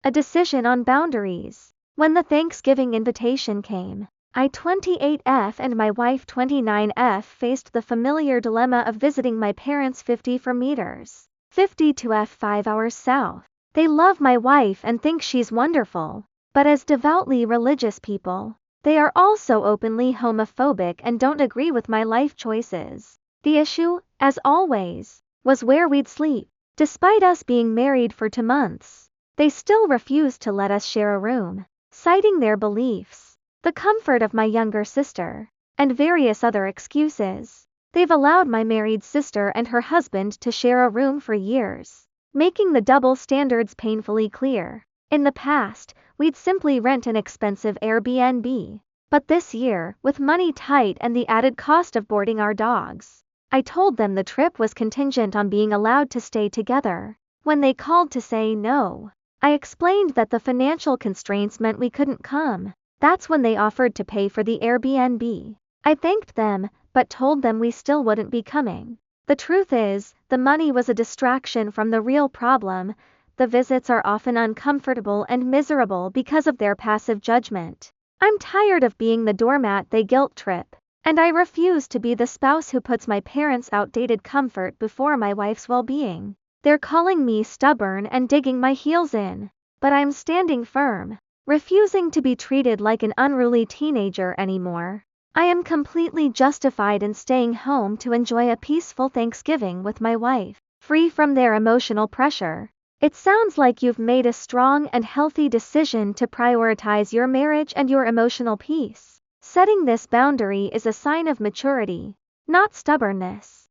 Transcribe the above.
A decision on boundaries. When the Thanksgiving invitation came, I 28F and my wife 29F faced the familiar dilemma of visiting my parents 54 meters, 52F 5 hours south. They love my wife and think she's wonderful, but as devoutly religious people, they are also openly homophobic and don't agree with my life choices. The issue, as always, was where we'd sleep. Despite us being married for 2 months, they still refused to let us share a room, citing their beliefs, the comfort of my younger sister, and various other excuses. They've allowed my married sister and her husband to share a room for years, making the double standards painfully clear. In the past, we'd simply rent an expensive Airbnb, but this year, with money tight and the added cost of boarding our dogs, I told them the trip was contingent on being allowed to stay together. When they called to say no, I explained that the financial constraints meant we couldn't come. That's when they offered to pay for the Airbnb. I thanked them, but told them we still wouldn't be coming. The truth is, the money was a distraction from the real problem. The visits are often uncomfortable and miserable because of their passive judgment. I'm tired of being the doormat they guilt trip, and I refuse to be the spouse who puts my parents' outdated comfort before my wife's well-being. They're calling me stubborn and digging my heels in, but I'm standing firm, refusing to be treated like an unruly teenager anymore. I am completely justified in staying home to enjoy a peaceful Thanksgiving with my wife, free from their emotional pressure. It sounds like you've made a strong and healthy decision to prioritize your marriage and your emotional peace. Setting this boundary is a sign of maturity, not stubbornness.